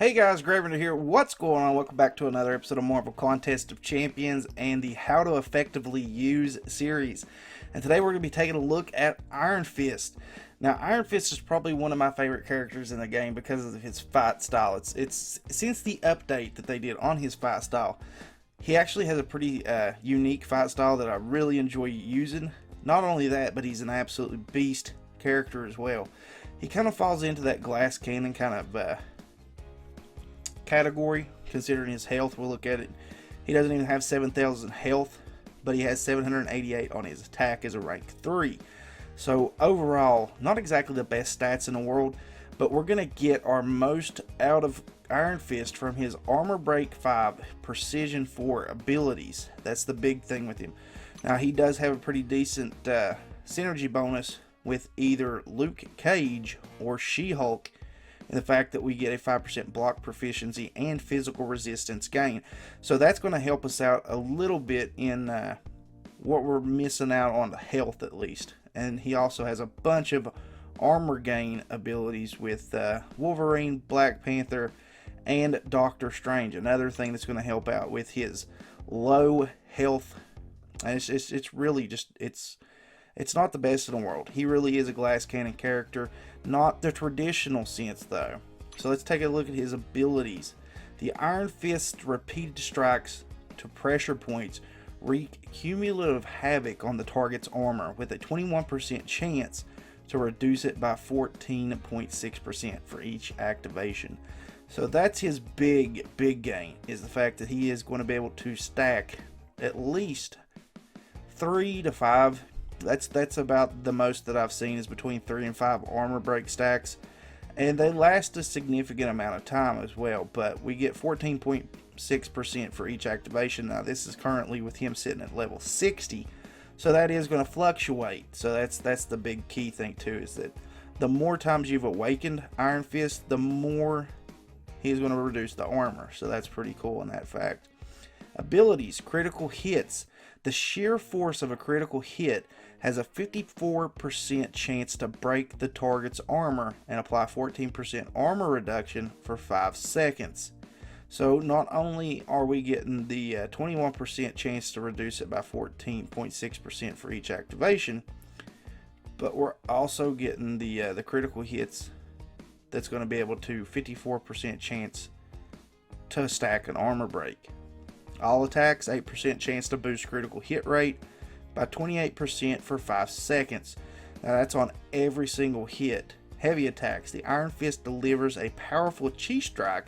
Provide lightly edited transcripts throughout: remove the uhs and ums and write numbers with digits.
Hey guys, Gravener here. What's going on? Welcome back to another episode of Marvel Contest of Champions and the How to Effectively Use series. And today we're going to be taking a look at Iron Fist. Now, Iron Fist is probably one of my favorite characters in the game because of his fight style. It's since the update that they did on his fight style, he actually has a pretty unique fight style that I really enjoy using. Not only that, but he's an absolutely beast character as well. He kind of falls into that glass cannon kind of category, considering his health. We'll look at it. He doesn't even have 7,000 health, but he has 788 on his attack as a rank 3. So overall, not exactly the best stats in the world, but we're going to get our most out of Iron Fist from his Armor Break 5, Precision 4 abilities. That's the big thing with him. Now, he does have a pretty decent synergy bonus with either Luke Cage or She-Hulk, and the fact that we get a 5% block proficiency and physical resistance gain. So that's going to help us out a little bit in what we're missing out on the health at least. And he also has a bunch of armor gain abilities with Wolverine, Black Panther, and Doctor Strange. Another thing that's going to help out with his low health. And it's really just, it's not the best in the world. He really is a glass cannon character. Not the traditional sense though. So let's take a look at his abilities. The Iron Fist repeated strikes to pressure points wreak cumulative havoc on the target's armor with a 21% chance to reduce it by 14.6% for each activation. So that's his big gain, is the fact that he is going to be able to stack at least 3 to 5. That's about the most that I've seen, is between 3 and 5 armor break stacks, and they last a significant amount of time as well. But we get 14.6% for each activation. Now this is currently with him sitting at level 60, so that is going to fluctuate. So that's the big key thing too, is that the more times you've awakened Iron Fist, the more he's going to reduce the armor. So that's pretty cool in that fact. Abilities: critical hits. The sheer force of a critical hit has a 54% chance to break the target's armor and apply 14% armor reduction for 5 seconds. So not only are we getting the 21% chance to reduce it by 14.6% for each activation, but we're also getting the critical hits that's going to be able to 54% chance to stack an armor break. All attacks, 8% chance to boost critical hit rate by 28% for 5 seconds. Now that's on every single hit. Heavy attacks. The Iron Fist delivers a powerful chi strike,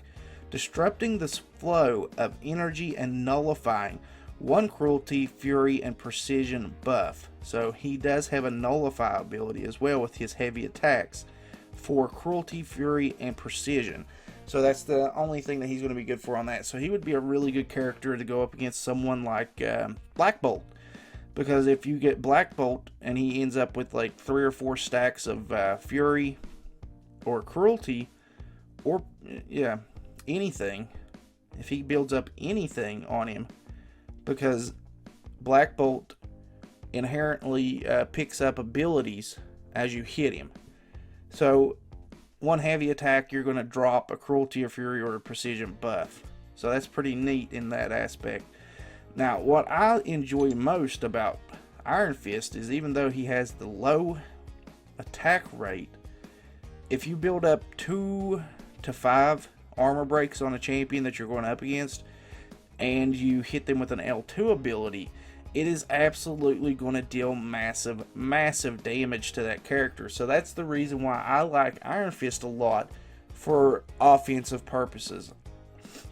disrupting the flow of energy and nullifying one cruelty, fury, and precision buff. So he does have a nullify ability as well with his heavy attacks for cruelty, fury, and precision. So that's the only thing that he's going to be good for on that. So he would be a really good character to go up against someone like Black Bolt. Because if you get Black Bolt and he ends up with like 3 or 4 stacks of Fury or Cruelty, or anything, if he builds up anything on him, because Black Bolt inherently picks up abilities as you hit him. So one heavy attack, you're going to drop a Cruelty or Fury or a Precision buff. So that's pretty neat in that aspect. Now, what I enjoy most about Iron Fist is, even though he has the low attack rate, if you build up 2 to 5 armor breaks on a champion that you're going up against, and you hit them with an L2 ability, it is absolutely going to deal massive damage to that character. So that's the reason why I like Iron Fist a lot for offensive purposes.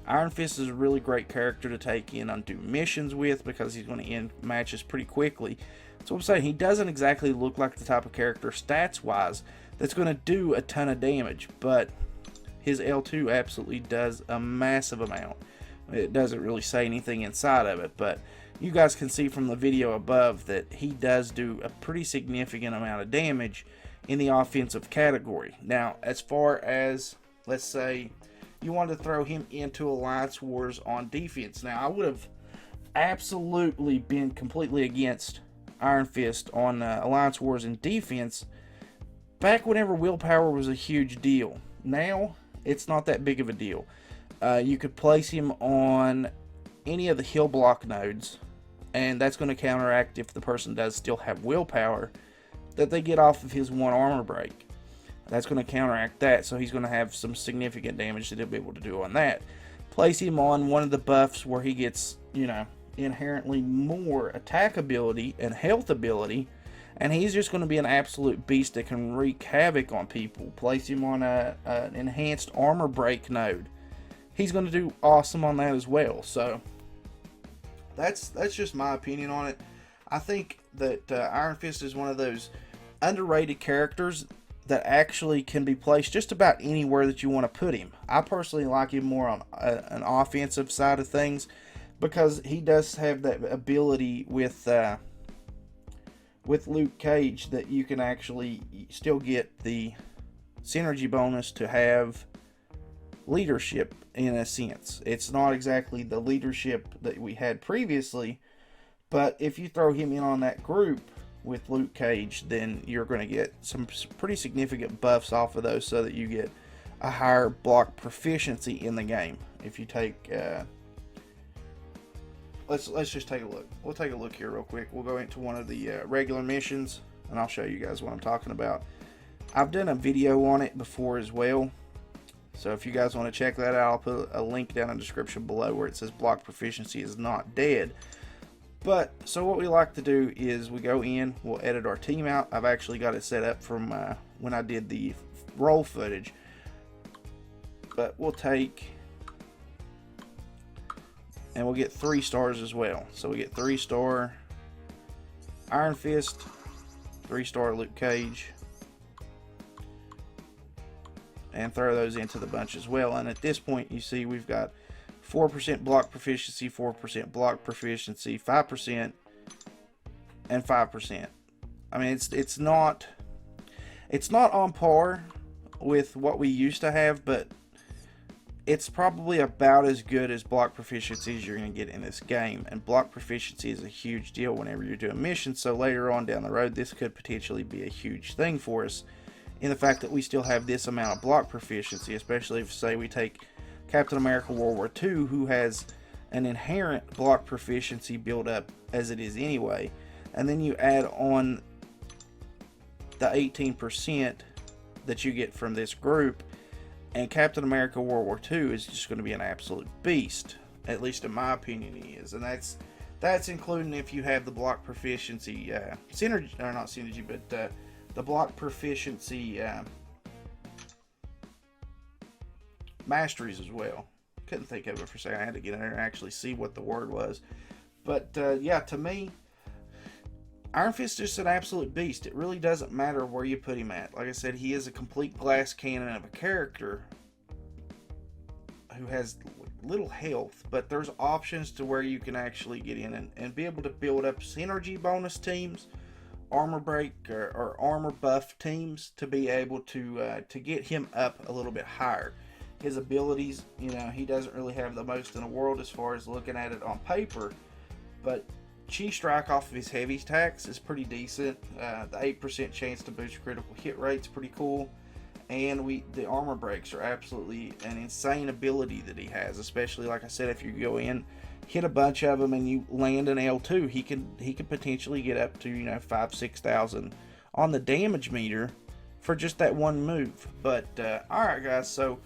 Iron Fist is a really great character to take in and do missions with, because he's going to end matches pretty quickly. So I'm saying he doesn't exactly look like the type of character, stats wise, that's going to do a ton of damage, but his L2 absolutely does a massive amount. It doesn't really say anything inside of it, but you guys can see from the video above that he does do a pretty significant amount of damage in the offensive category. Now, as far as, let's say, you wanted to throw him into Alliance Wars on defense. Now, I would have absolutely been completely against Iron Fist on Alliance Wars in defense back whenever willpower was a huge deal. Now, It's not that big of a deal. You could place him on any of the heal block nodes, and that's going to counteract if the person does still have willpower that they get off of his 1 armor break. That's going to counteract that, so he's going to have some significant damage that he'll be able to do on that. Place him on one of the buffs where he gets, you know, inherently more attack ability and health ability, and he's just going to be an absolute beast that can wreak havoc on people. Place him on an enhanced armor break node. He's going to do awesome on that as well. So that's just my opinion on it. I think that Iron Fist is one of those underrated characters that actually can be placed just about anywhere that you want to put him. I personally like him more on an offensive side of things, because he does have that ability with Luke Cage that you can actually still get the synergy bonus to have leadership in a sense. It's not exactly the leadership that we had previously, but if you throw him in on that group with Luke Cage, then you're going to get some pretty significant buffs off of those, so that you get a higher block proficiency in the game. If you take let's just take a look. We'll take a look here real quick. We'll go into one of the regular missions, and I'll show you guys what I'm talking about. I've done a video on it before as well, so if you guys want to check that out, I'll put a link down in the description below where it says block proficiency is not dead. But, so what we like to do is we go in, we'll edit our team out. I've actually got it set up from when I did the roll footage. But we'll take, and we'll get 3 stars as well. So we get 3-star Iron Fist, 3-star Luke Cage, and throw those into the bunch as well. And at this point, you see we've got 4% block proficiency, 4% block proficiency, 5%, and 5%. I mean, it's not on par with what we used to have, but it's probably about as good as block proficiency as you're going to get in this game. And block proficiency is a huge deal whenever you're doing missions, so later on down the road, this could potentially be a huge thing for us, in the fact that we still have this amount of block proficiency, especially if, say, we take Captain America World War II, who has an inherent block proficiency build up as it is anyway, and then you add on the 18% that you get from this group, and Captain America World War II is just going to be an absolute beast. At least in my opinion he is. And that's including if you have the block proficiency synergy, or not synergy, but the block proficiency masteries as well. Couldn't think of it for a second. I had to get in there and actually see what the word was. But yeah, to me, Iron Fist is just an absolute beast. It really doesn't matter where you put him at. Like I said, he is a complete glass cannon of a character who has little health, but there's options to where you can actually get in and be able to build up synergy bonus teams, armor break or armor buff teams, to be able to get him up a little bit higher. His abilities, you know, he doesn't really have the most in the world as far as looking at it on paper, but Chi Strike off of his heavy attacks is pretty decent. The 8% chance to boost critical hit rate's pretty cool, and the armor breaks are absolutely an insane ability that he has. Especially, like I said, if you go in, hit a bunch of them, and you land an L2, he can potentially get up to, you know, 5,000-6,000 on the damage meter for just that one move. But all right, guys, so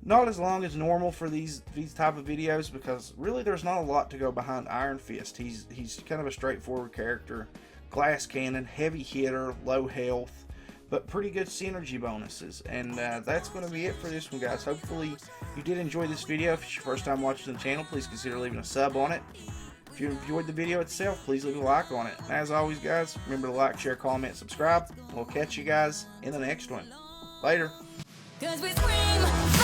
not as long as normal for these type of videos, because really there's not a lot to go behind Iron Fist. He's kind of a straightforward character, glass cannon, heavy hitter, low health, but pretty good synergy bonuses. And that's going to be it for this one, guys. Hopefully you did enjoy this video. If it's your first time watching the channel, please consider leaving a sub on it. If you enjoyed the video itself, please leave a like on it. And as always, guys, remember to like, share, comment, subscribe. We'll catch you guys in the next one. Later. 'Cause we scream.